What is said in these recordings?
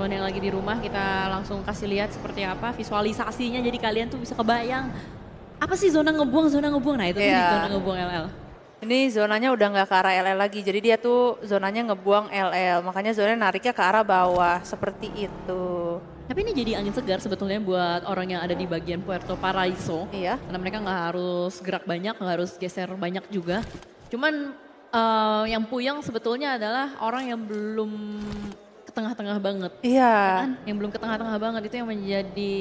zone yang lagi di rumah kita langsung kasih lihat seperti apa visualisasinya jadi kalian tuh bisa kebayang apa sih zona ngebuang. Nah itu tuh di zona ngebuang LL. Ini zonanya udah nggak ke arah LL lagi, jadi dia tuh zonanya ngebuang LL, makanya zonanya nariknya ke arah bawah, seperti itu. Tapi ini jadi angin segar sebetulnya buat orang yang ada di bagian Puerto Paraiso. Iya. Karena mereka nggak harus gerak banyak, nggak harus geser banyak juga. Cuman yang puyeng sebetulnya adalah orang yang belum ke tengah-tengah banget. Iya. Kan? Yang belum ke tengah-tengah banget itu yang menjadi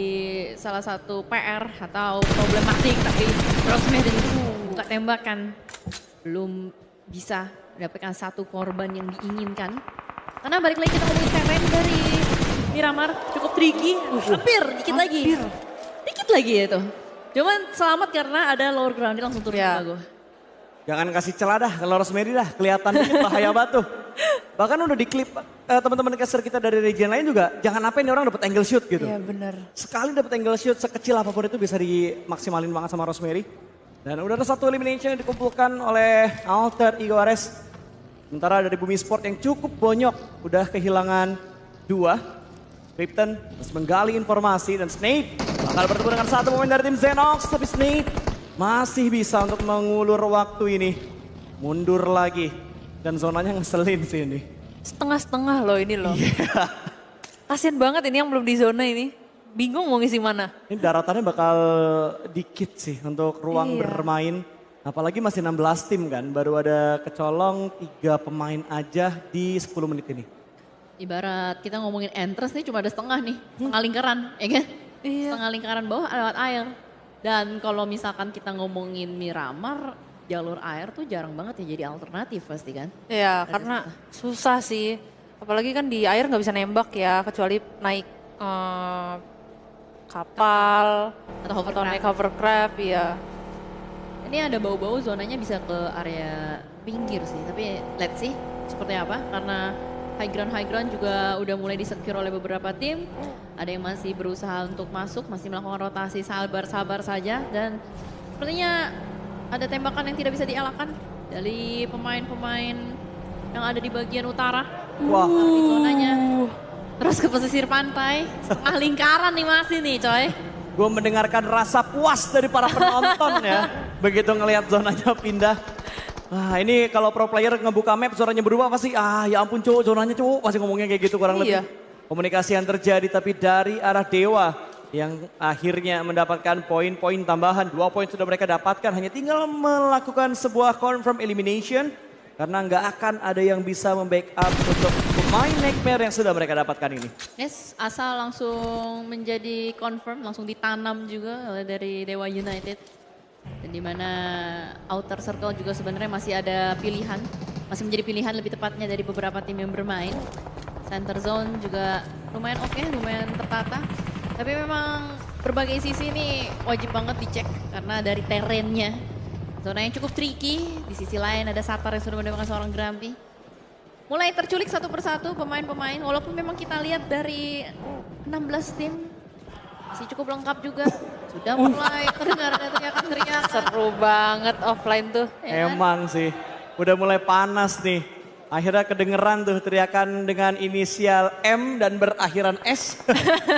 salah satu PR atau problematik. Tapi Rosemary itu buka tembakan belum bisa mendapatkan satu korban yang diinginkan. Karena balik lagi kita ngomongin Karen dari Miramar cukup tricky, hampir dikit lagi. Dikit lagi itu. Cuman selamat karena ada lower ground dia langsung turun ke gue. Jangan kasih celah dah kalau Rosemary dah, kelihatan dikit bahaya batu. Bahkan udah di klip teman-teman caster kita dari region lain juga, jangan apa ini orang dapat angle shoot gitu. Iya bener. Sekali dapat angle shoot sekecil apapun itu bisa dimaksimalin banget sama Rosemary. Dan udah ada satu elimination yang dikumpulkan oleh Alter Ego Ares. Sementara dari Bumi Sport yang cukup bonyok, udah kehilangan 2. Krypton terus menggali informasi dan Snake bakal bertemu dengan satu pemain dari tim Xenox. Tapi Snake masih bisa untuk mengulur waktu ini. Mundur lagi. Dan zonanya ngeselin sih ini. Setengah-setengah loh ini loh. Iya. Kasian banget ini yang belum di zona ini. Bingung mau ngisi mana. Ini daratannya bakal dikit sih untuk ruang bermain. Apalagi masih 16 tim kan. Baru ada kecolong 3 pemain aja di 10 menit ini. Ibarat kita ngomongin entrance nih cuma ada setengah nih. Setengah lingkaran ya kan? Iya. Setengah lingkaran bawah lewat air. Dan kalau misalkan kita ngomongin Miramar, jalur air tuh jarang banget ya jadi alternatif pasti kan. Iya karena susah sih. Apalagi kan di air nggak bisa nembak ya kecuali naik kapal atau naik hovercraft ya. Ini ada bau-bau zonanya bisa ke area pinggir sih. Tapi let's see seperti apa karena high ground juga udah mulai disecure oleh beberapa tim. Ada yang masih berusaha untuk masuk, masih melakukan rotasi sabar saja. Dan sepertinya ada tembakan yang tidak bisa dielakkan dari pemain-pemain yang ada di bagian utara. Wah. Tapi zonanya terus ke pesisir pantai, setengah lingkaran nih masih nih coy. Gue mendengarkan rasa puas dari para penonton ya. Begitu ngelihat zonanya pindah. Wah ini kalau pro player ngebuka map suaranya berubah pasti ya ampun cowok zonanya cowok pasti ngomongnya kayak gitu kurang lebih. Komunikasi yang terjadi tapi dari arah Dewa yang akhirnya mendapatkan poin-poin tambahan. 2 poin sudah mereka dapatkan hanya tinggal melakukan sebuah confirm elimination. Karena nggak akan ada yang bisa membackup untuk pemain Nightmare yang sudah mereka dapatkan ini. Yes, asal langsung menjadi confirm, langsung ditanam juga oleh dari Dewa United. Dan dimana outer circle juga sebenarnya masih ada pilihan, masih menjadi pilihan lebih tepatnya dari beberapa tim yang bermain. Center zone juga lumayan oke, lumayan tertata. Tapi memang berbagai sisi ini wajib banget dicek karena dari terennya. Zona yang cukup tricky, di sisi lain ada Satar yang sudah menembakkan seorang Grumpy. Mulai terculik satu persatu pemain-pemain, walaupun memang kita lihat dari 16 tim masih cukup lengkap juga. Sudah mulai terdengar ada teriakan-teriakan. Seru banget offline tuh. Ya kan? Emang sih, udah mulai panas nih. Akhirnya kedengeran tuh teriakan dengan inisial M dan berakhiran S.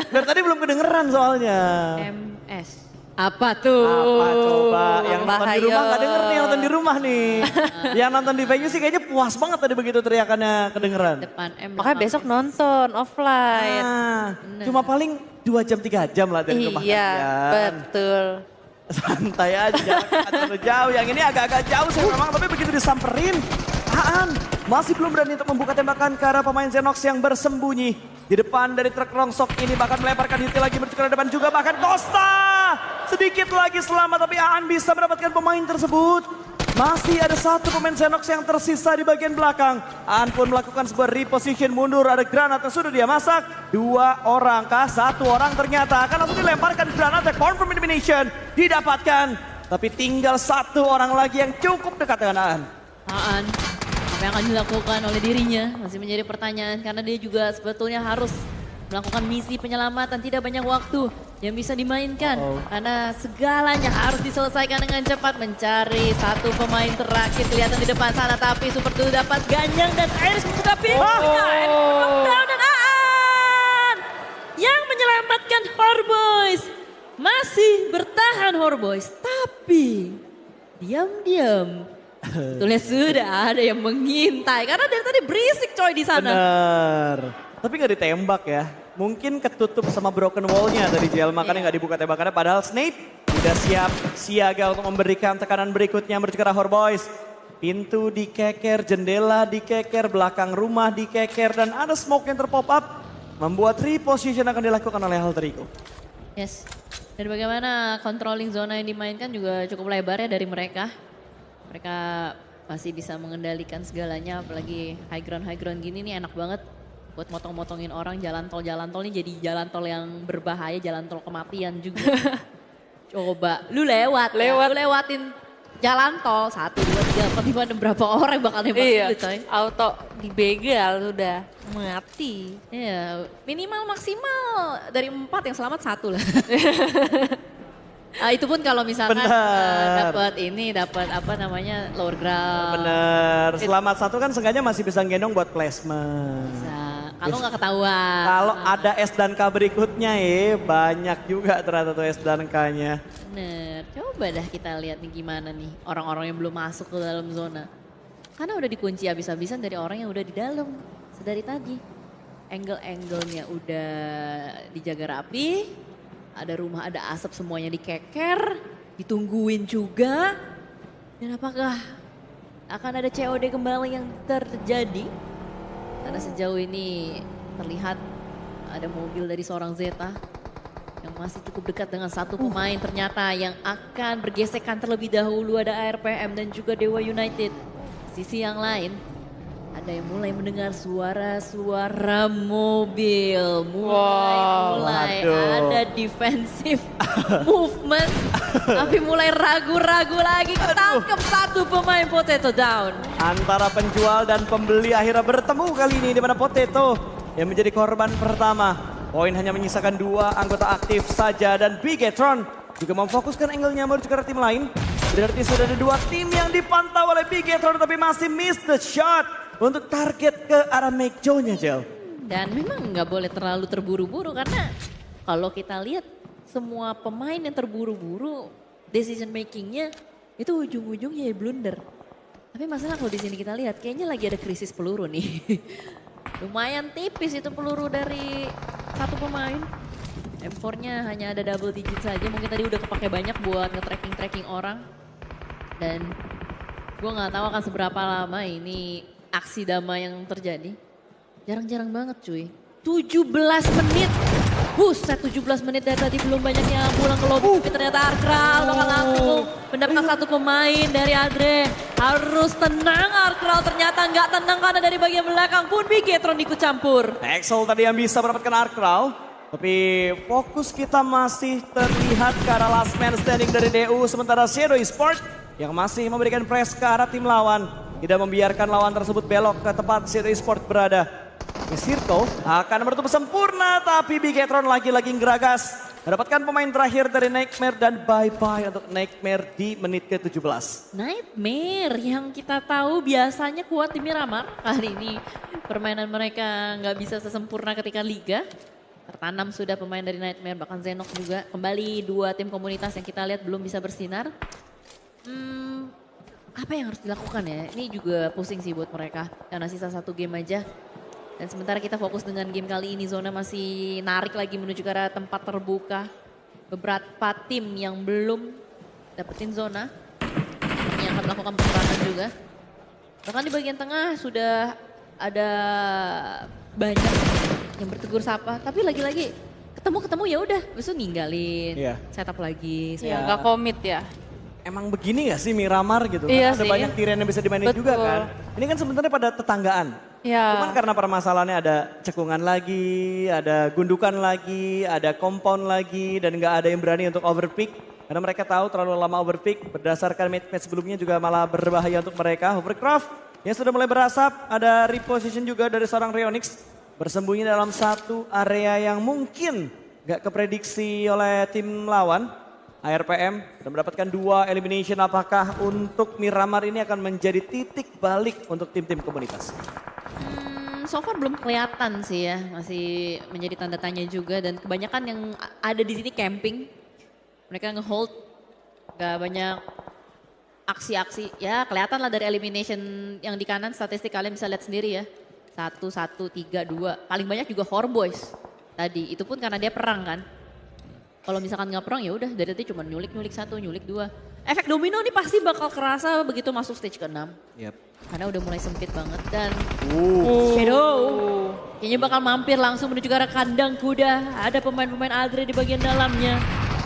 Dari tadi belum kedengeran soalnya. MS. Apa tuh? Apa coba? Yang nonton di rumah gak denger nih, yang nonton di rumah nih. Yang nonton di venue sih kayaknya puas banget tadi begitu teriakannya kedengeran. Depan M. Makanya besok nonton offline. Cuma paling 2 jam 3 jam lah dari rumah Iya, kalian. betul. Santai aja, gak terlalu jauh. Yang ini agak-agak jauh sih memang, tapi begitu disamperin. Masih belum berani untuk membuka tembakan ke arah pemain Xenox yang bersembunyi. Di depan dari truk rongsok ini bahkan melemparkan Hiti lagi menuju ke depan juga bahkan Costa. Sedikit lagi selamat tapi Aan bisa mendapatkan pemain tersebut. Masih ada satu pemain Xenox yang tersisa di bagian belakang. Aan pun melakukan sebuah reposition mundur. Ada granat yang sudah dia masak. 2 orang kah? 1 orang ternyata akan langsung dilemparkan granatnya. Confirm elimination didapatkan. Tapi tinggal 1 orang lagi yang cukup dekat dengan Aan. Aan, apa yang akan dilakukan oleh dirinya masih menjadi pertanyaan karena dia juga sebetulnya harus melakukan misi penyelamatan, tidak banyak waktu yang bisa dimainkan karena segalanya harus diselesaikan dengan cepat, mencari satu pemain terakhir kelihatan di depan sana tapi Super Tuh dapat ganjang dan Iris membuka pintu dan Aan dan Horboys. Masih bertahan Horboys, tapi diam-diam. Sebetulnya sudah ada yang mengintai, karena dari tadi berisik coy di sana. Bener. Tapi nggak ditembak ya. Mungkin ketutup sama broken wall-nya dari JL, makanya nggak dibuka tembakannya. Padahal Snape sudah siap siaga untuk memberikan tekanan berikutnya menuju ke arah Horboys. Pintu dikeker, jendela dikeker, belakang rumah dikeker, dan ada smoke yang terpop up. Membuat reposition akan dilakukan oleh Alter Ego. Yes, dan bagaimana controlling zona yang dimainkan juga cukup lebar ya dari mereka. Mereka masih bisa mengendalikan segalanya, apalagi high ground gini nih enak banget. Buat motong-motongin orang, jalan tol nih jadi jalan tol yang berbahaya, jalan tol kematian juga. Coba, lu lewat. Lu lewatin jalan tol, 1, 2, 3, 4, 5, berapa orang bakal nembak lu coy. Auto dibegal udah mati. Iya, minimal maksimal dari 4 yang selamat 1 lah. Itu pun kalau misalkan dapat apa namanya lower ground. Bener, selamat 1 kan seenggaknya masih bisa gendong buat placement. Bisa. Kalau nggak ketahuan. Kalau ada S dan K berikutnya banyak juga ternyata tuh S dan K-nya. Bener, coba dah kita lihat nih gimana nih orang-orang yang belum masuk ke dalam zona. Karena udah dikunci habis-habisan dari orang yang udah di dalam sedari tadi. Angle-angle-nya udah dijaga rapi, ada rumah, ada asap, semuanya dikeker, ditungguin juga. Dan apakah akan ada COD kembali yang terjadi? Karena sejauh ini terlihat ada mobil dari seorang Zeta yang masih cukup dekat dengan satu pemain ternyata yang akan bergesekan terlebih dahulu. Ada ARPM dan juga Dewa United. Sisi yang lain ada yang mulai mendengar suara-suara mobil. Mulai ada defensive movement. Tapi mulai ragu-ragu lagi, ketangkep satu pemain Potato down. Antara penjual dan pembeli akhirnya bertemu kali ini di mana Potato yang menjadi korban pertama. Poin hanya menyisakan 2 anggota aktif saja dan Bigetron juga memfokuskan angle-nya menuju ke tim lain. Berarti sudah ada 2 tim yang dipantau oleh Bigetron tapi masih miss the shot untuk target ke arah Make Joe-nya, Jel. Dan memang nggak boleh terlalu terburu-buru karena kalau kita lihat semua pemain yang terburu-buru decision makingnya itu ujung-ujungnya blunder. Tapi masalah kalau di sini kita lihat kayaknya lagi ada krisis peluru nih. Lumayan tipis itu peluru dari satu pemain. M4-nya hanya ada double digit saja, mungkin tadi udah kepake banyak buat nge-tracking orang. Dan gue nggak tahu akan seberapa lama ini aksi damai yang terjadi. Jarang-jarang banget cuy. 17 menit. Buset 17 menit dari tadi belum banyak yang pulang ke lobby. Tapi ternyata Arkral bakal langsung mendapatkan satu pemain dari Adre. Harus tenang Arkral, ternyata nggak tenang karena dari bagian belakang pun Bigetron ikut campur. Axel tadi yang bisa mendapatkan Arkral. Tapi fokus kita masih terlihat ke arah last man standing dari DU. Sementara Shadow Esport yang masih memberikan press ke arah tim lawan. Tidak membiarkan lawan tersebut belok ke tempat Shadow Esport berada. Circle akan bertemu sempurna tapi Bigetron lagi-lagi ngeragas. Mendapatkan pemain terakhir dari Nightmare dan bye-bye untuk Nightmare di menit ke-17. Nightmare yang kita tahu biasanya kuat di Miramar. Kali ini permainan mereka nggak bisa sesempurna ketika Liga. Tertanam sudah pemain dari Nightmare, bahkan Xenox juga. Kembali 2 tim komunitas yang kita lihat belum bisa bersinar. Apa yang harus dilakukan ya? Ini juga pusing sih buat mereka. Karena sisa 1 game aja. Dan sementara kita fokus dengan game kali ini, zona masih narik lagi menuju ke arah tempat terbuka. Beberapa tim yang belum dapetin zona, yang akan melakukan penyerangan juga. Bahkan di bagian tengah sudah ada banyak yang bertegur sapa, tapi lagi-lagi ketemu ya udah, besok ninggalin, setup lagi. Ya nggak komit ya. Emang begini gak sih Miramar gitu? Iya Ada sih. banyak tirian yang bisa dimainin juga kan. Ini kan sebenarnya pada tetanggaan. Ya. Cuman karena permasalahannya ada cekungan lagi, ada gundukan lagi, ada compound lagi, dan nggak ada yang berani untuk overpick. Karena mereka tahu terlalu lama overpick, berdasarkan match sebelumnya juga malah berbahaya untuk mereka. Hovercraft yang sudah mulai berasap, ada reposition juga dari seorang Rionix. Bersembunyi dalam satu area yang mungkin nggak keprediksi oleh tim lawan. ARPM dan mendapatkan 2 elimination. Apakah untuk Miramar ini akan menjadi titik balik untuk tim-tim komunitas? so far belum kelihatan sih ya, masih menjadi tanda tanya juga dan kebanyakan yang ada di sini camping. Mereka nge-hold, gak banyak aksi-aksi. Ya kelihatan lah dari elimination yang di kanan, statistik kalian bisa lihat sendiri ya. 1, 1, 3, 2. Paling banyak juga Horboys tadi, itu pun karena dia perang kan. Kalau misalkan nggak perang ya udah dari tadi cuma nyulik 1, nyulik 2. Efek domino ini pasti bakal kerasa begitu masuk stage ke-6. Yep. Karena udah mulai sempit banget dan Shadow kayaknya bakal mampir langsung menuju ke arah kandang kuda. Ada pemain-pemain Adre di bagian dalamnya.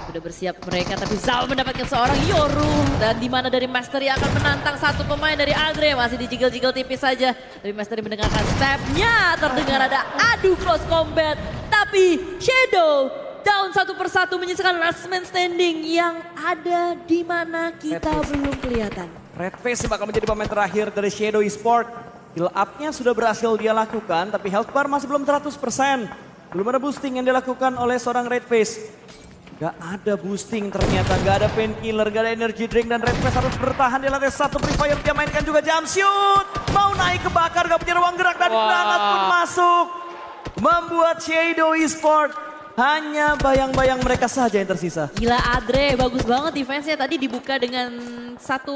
Sudah bersiap mereka tapi Zhao mendapatkan seorang Yoru. Dan di mana dari Mastery akan menantang satu pemain dari Adre. Masih dijigil-jigil tipis saja. Tapi Mastery mendengarkan stepnya. Terdengar ada adu cross combat. Tapi Shadow down satu persatu menyisakan last man standing yang ada di mana kita belum kelihatan. Red Face bakal menjadi pemain terakhir dari Shadow Esport. Heal up-nya sudah berhasil dia lakukan, tapi health bar masih belum 100%. Belum ada boosting yang dilakukan oleh seorang Red Face. Gak ada boosting ternyata, gak ada painkiller, gak ada energy drink. Dan Red Face harus bertahan di lantai 1. Free Fire dia mainkan juga jump shoot. Mau naik ke bakar, gak punya ruang gerak dan granat pun masuk. Membuat Shadow Esport hanya bayang-bayang mereka saja yang tersisa. Gila Adre, bagus banget defense-nya tadi dibuka dengan satu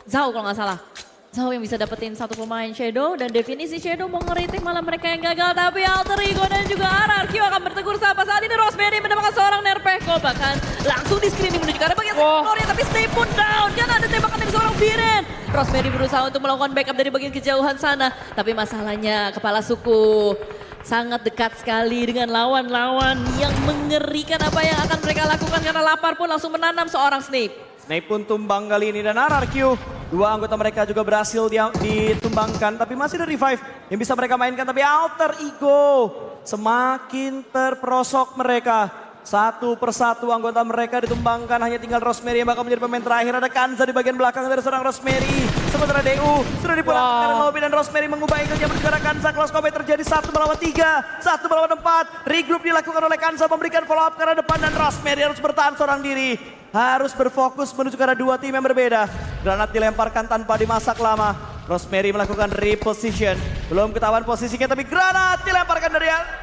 Zhao kalau nggak salah. Zhao yang bisa dapetin satu pemain Shadow dan definisi Shadow mau ngeritik malah mereka yang gagal. Tapi Alter Ego dan juga RRQ akan bertegur sapa saat ini. Rosemary mendapatkan seorang Nerpeko bahkan langsung di screening menuju ke arah bagian sektornya. Tapi stay pun down dan ada tembakan dari seorang Biren. Rosemary berusaha untuk melakukan backup dari bagian kejauhan sana. Tapi masalahnya kepala suku sangat dekat sekali dengan lawan-lawan yang mengerikan apa yang akan mereka lakukan karena lapar pun langsung menanam seorang Snape. Snape pun tumbang kali ini dan RRQ. Dua anggota mereka juga berhasil ditumbangkan tapi masih ada revive yang bisa mereka mainkan. Tapi Alter Ego semakin terperosok mereka. Satu persatu anggota mereka ditumbangkan, hanya tinggal Rosemary yang bakal menjadi pemain terakhir. Ada Kanza di bagian belakang dari seorang Rosemary. Sementara DU sudah dipulangkan dari lobby dan Rosemary mengubah angle-nya menuju ke arah Kanza. Close combat terjadi 1 melawan 3, 1 melawan 4. Regroup dilakukan oleh Kanza memberikan follow up ke arah depan dan Rosemary harus bertahan seorang diri. Harus berfokus menuju ke arah dua tim yang berbeda. Granat dilemparkan tanpa dimasak lama. Rosemary melakukan reposition. Belum ketahuan posisinya tapi granat dilemparkan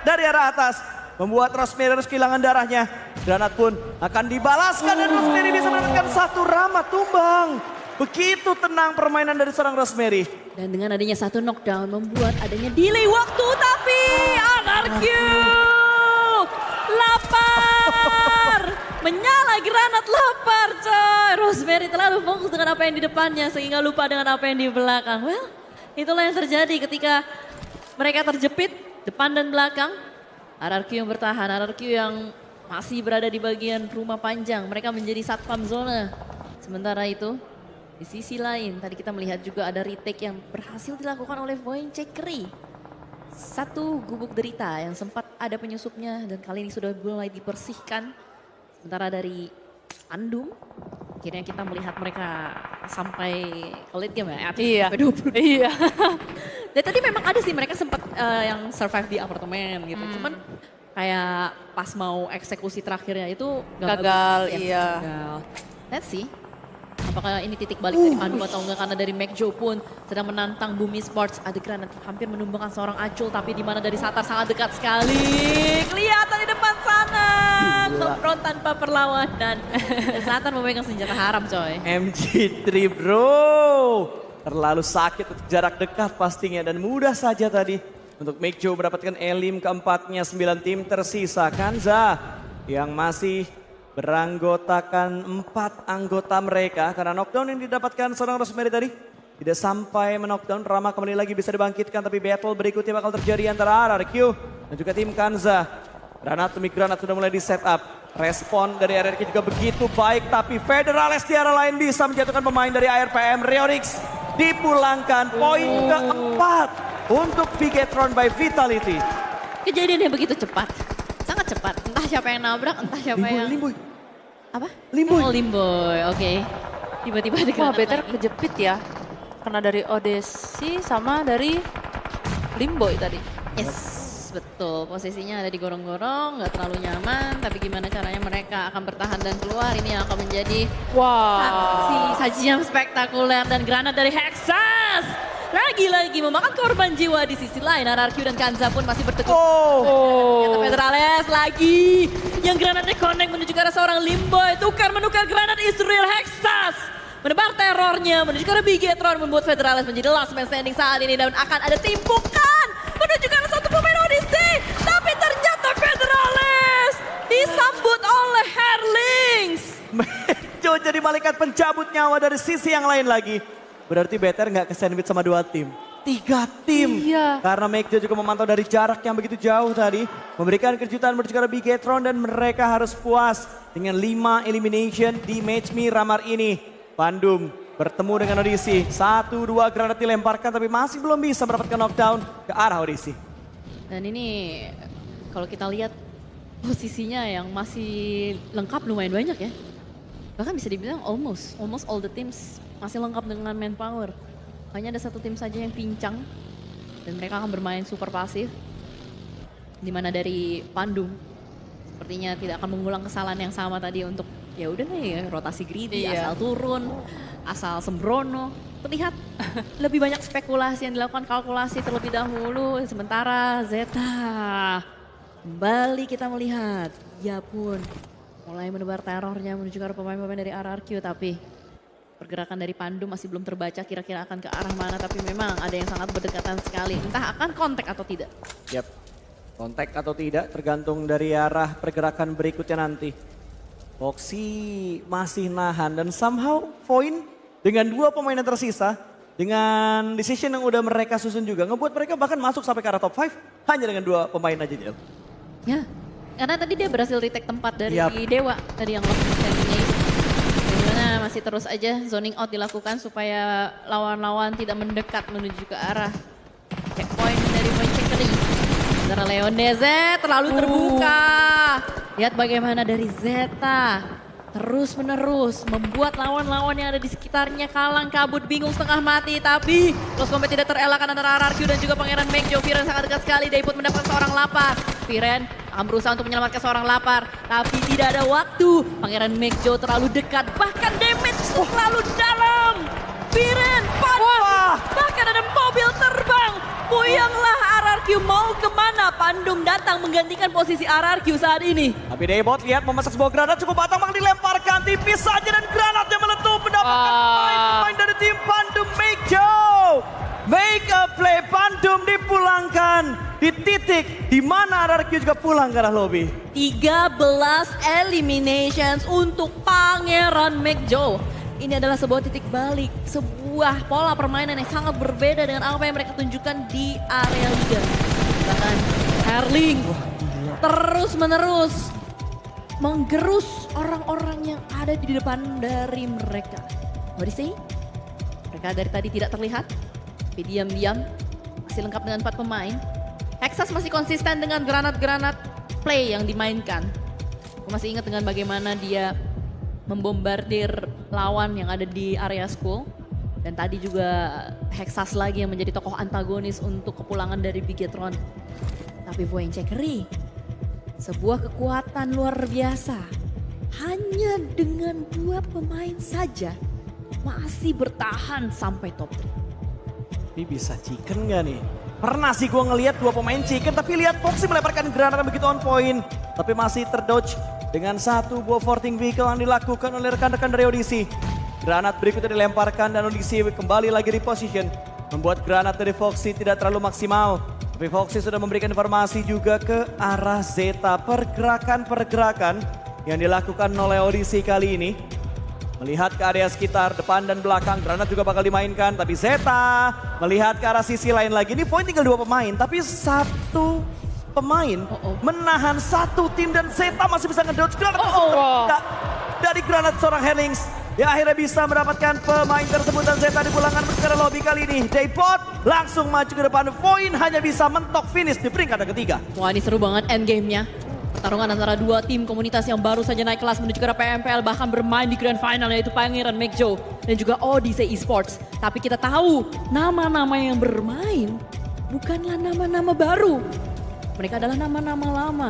dari arah atas. Membuat Rosemary harus kehilangan darahnya. Granat pun akan dibalaskan dan Rosemary bisa mendapatkan satu ramah tumbang. Begitu tenang permainan dari seorang Rosemary. Dan dengan adanya satu knockdown membuat adanya delay waktu tapi RRQ lapar. Menyala granat lapar coy. Rosemary terlalu fokus dengan apa yang di depannya sehingga lupa dengan apa yang di belakang. Well, itulah yang terjadi ketika mereka terjepit depan dan belakang. RRQ yang bertahan, RRQ yang masih berada di bagian rumah panjang. Mereka menjadi satpam zona. Sementara itu, di sisi lain tadi kita melihat juga ada retake yang berhasil dilakukan oleh Voinchekri. Satu gubuk derita yang sempat ada penyusupnya dan kali ini sudah mulai dibersihkan. Sementara dari Andung, akhirnya kita melihat mereka sampai ke late game ya. Iya. Sampai 20. Iya. Dan tadi memang ada sih mereka sempat yang survive di apartemen gitu. Cuman kayak pas mau eksekusi terakhirnya itu Gagal, iya. Gagal. Let's see. Apakah ini titik balik dari Anu atau enggak karena dari Mekjo pun sedang menantang Bumi Sports. Ada granat hampir menumbangkan seorang Acul tapi di mana dari Satar sangat dekat sekali. Kelihatan di depan sana. Ngefront tanpa perlawanan. Dan Satar memegang senjata haram coy. MG3 bro. Terlalu sakit untuk jarak dekat pastinya dan mudah saja tadi untuk Mekjo mendapatkan elim keempatnya. 9 tim tersisa. Kanza yang masih beranggotakan 4 anggota mereka karena knockdown yang didapatkan seorang Rosemary tadi tidak sampai menockdown. Rama kembali lagi bisa dibangkitkan tapi battle berikutnya bakal terjadi antara RRQ dan juga tim Kanza. Granat demi granat sudah mulai di setup. Respon dari RRQ juga begitu baik tapi Federales di arah lain bisa menjatuhkan pemain dari ARPM. Rionix dipulangkan poin keempat untuk Bigetron by Vitality. Kejadiannya begitu cepat. Sangat cepat. Entah siapa yang nabrak, entah siapa yang... Limboy. Apa? Limboy. Oh Limboy, oke. Tiba-tiba ada Wah, granat better lagi. kejepit ya. Kena dari Odesi sama dari Limboy tadi. Yes, betul. Posisinya ada di gorong-gorong, nggak terlalu nyaman. Tapi gimana caranya mereka akan bertahan dan keluar. Ini yang akan menjadi Wow. sajian spektakuler. Dan granat dari Hexas. lagi-lagi memakan korban jiwa di sisi lain. RRQ dan Kanza pun masih bertekuk. Oh. Federales lagi. Yang granatnya connect menuju ke arah seorang Limboy. Menukar granat Israel Hexas. Menebar terornya menuju ke arah Bigetron. Membuat Federales menjadi last man standing saat ini. Dan akan ada timpukan menuju ke arah satu pemain Odyssey. Tapi ternyata Federales disambut oleh Herlings. Mejo jadi malaikat pencabut nyawa dari sisi yang lain lagi. Berarti Better nggak ke-sandwich sama 2 tim. 3 tim. Iya. Karena Mejo juga memantau dari jarak yang begitu jauh tadi. Memberikan kejutan menuju ke Bigetron dan mereka harus puas dengan 5 elimination di match me Ramar ini. Pandum bertemu dengan Odyssey. 1-2 granat dilemparkan tapi masih belum bisa mendapatkan knockdown ke arah Odyssey. Dan ini kalau kita lihat posisinya yang masih lengkap lumayan banyak ya. Bahkan bisa dibilang almost all the teams masih lengkap dengan manpower. Hanya ada satu tim saja yang pincang dan mereka akan bermain super pasif. Dimana dari Pandum sepertinya tidak akan mengulang kesalahan yang sama tadi untuk ya udah nih rotasi greedy, asal turun, asal sembrono. Terlihat lebih banyak spekulasi yang dilakukan, kalkulasi terlebih dahulu. Sementara Zeta kembali kita melihat, ya pun mulai menebar terornya menuju ke arah pemain-pemain dari RRQ, tapi pergerakan dari Pandum masih belum terbaca kira-kira akan ke arah mana, tapi memang ada yang sangat berdekatan sekali. Entah akan kontak atau tidak. Yap, kontak atau tidak tergantung dari arah pergerakan berikutnya nanti. Foxy masih nahan dan somehow Voin dengan 2 pemain yang tersisa, dengan decision yang udah mereka susun juga, ngebuat mereka bahkan masuk sampai ke arah top 5 hanya dengan 2 pemain aja, Jel. Ya, karena tadi dia berhasil retake tempat dari Yap. Dewa tadi yang lost standingnya itu. Dimana masih terus aja zoning out dilakukan supaya lawan-lawan tidak mendekat menuju ke arah checkpoint dari Moichekeri. Sementara Leonese terlalu terbuka. Lihat bagaimana dari Zeta terus menerus membuat lawan-lawan yang ada di sekitarnya kalang kabut, bingung, setengah mati. Tapi close combat tidak terelakkan antara RRQ dan juga Pangeran Mejo. Viren sangat dekat sekali, Daiput mendapatkan seorang lapar. Viren akan berusaha untuk menyelamatkan seorang lapar, tapi tidak ada waktu. Pangeran Mejo terlalu dekat, bahkan damage terlalu dalam. Viren panas, bahkan ada mobil terbang. Puyanglah RRQ, mau kemana? Pandum datang menggantikan posisi RRQ saat ini. Tapi Daybot lihat memasak sebuah granat cukup batang, maka dilemparkan tipis saja dan granatnya meletup mendapatkan pemain dari tim Pandum Mejo. Make a play, Pandum dipulangkan di titik di mana RRQ juga pulang ke arah lobby. 13 eliminations untuk Pangeran Mejo. Ini adalah sebuah titik balik, sebuah pola permainan yang sangat berbeda dengan apa yang mereka tunjukkan di area Liga. Bahkan Herling terus-menerus menggerus orang-orang yang ada di depan dari mereka. Odyssey, mereka dari tadi tidak terlihat, tapi diam-diam masih lengkap dengan 4 pemain. Hexas masih konsisten dengan granat-granat play yang dimainkan. Aku masih ingat dengan bagaimana dia membombardir lawan yang ada di area school. Dan tadi juga Hexas lagi yang menjadi tokoh antagonis untuk kepulangan dari Bigetron. Tapi Voinchekeri, sebuah kekuatan luar biasa. Hanya dengan 2 pemain saja masih bertahan sampai top 3. Ini bisa chicken gak nih? Pernah sih gue ngelihat 2 pemain chicken, tapi lihat Foxy melemparkan granat yang begitu on point. Tapi masih terdodge dengan 1 buah forting vehicle yang dilakukan oleh rekan-rekan dari Odyssey. Granat berikutnya dilemparkan dan Odyssey kembali lagi di position. Membuat granat dari Foxy tidak terlalu maksimal. Tapi Foxy sudah memberikan informasi juga ke arah Zeta. Pergerakan-pergerakan yang dilakukan oleh Odyssey kali ini. Melihat ke area sekitar, depan dan belakang, granat juga bakal dimainkan. Tapi Zeta melihat ke arah sisi lain lagi. Ini poin tinggal 2 pemain, tapi 1 pemain menahan 1 tim dan Zeta masih bisa ngedodge granat dari granat seorang Herlings. Ya akhirnya bisa mendapatkan pemain tersebut dan Zeta dipulangkan ke lobby kali ini. Daypot langsung maju ke depan, Voin hanya bisa mentok finish di peringkat yang ketiga. Wah, ini seru banget endgame-nya. Pertarungan antara 2 tim komunitas yang baru saja naik kelas menuju ke arah PMPL, bahkan bermain di grand final, yaitu Pangeran Mejo dan juga Odyssey Esports. Tapi kita tahu nama-nama yang bermain bukanlah nama-nama baru. Mereka adalah nama-nama lama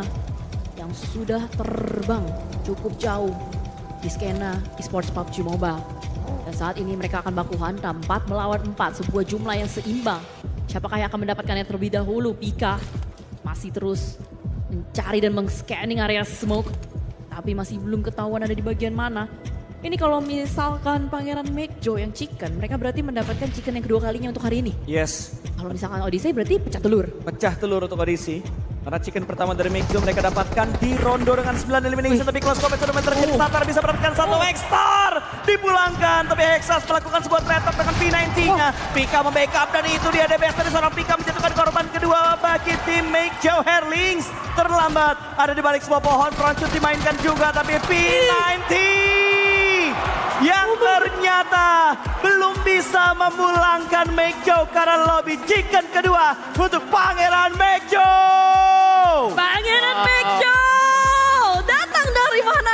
yang sudah terbang cukup jauh di skena esports PUBG Mobile. Dan saat ini mereka akan baku hantam 4 melawan 4, sebuah jumlah yang seimbang. Siapakah yang akan mendapatkan yang terlebih dahulu? Pika masih terus mencari dan meng-scanning area smoke. Tapi masih belum ketahuan ada di bagian mana. Ini kalau misalkan Pangeran Meikjo yang chicken, mereka berarti mendapatkan chicken yang kedua kalinya untuk hari ini. Yes, Kalau misalkan Odyssey berarti pecah telur. pecah telur untuk Odyssey. Karena chicken pertama dari Meikjo mereka dapatkan di rondo dengan 9 elimination. Tapi close combat sudah terjadi. Satar bisa mendapatkan satu X-Star. Dipulangkan, tapi Hexas melakukan sebuah trade up dengan P90-nya. Pika membackup dan itu dia DBS dari seorang Pika menjatuhkan korban kedua bagi tim Meikjo Herlings. Terlambat, ada di balik sebuah pohon. Frontshot dimainkan juga, tapi P90 yang ternyata belum bisa memulangkan Meikjo karena lobby chicken kedua untuk Pangeran Meikjo. Pangeran Meikjo datang dari mana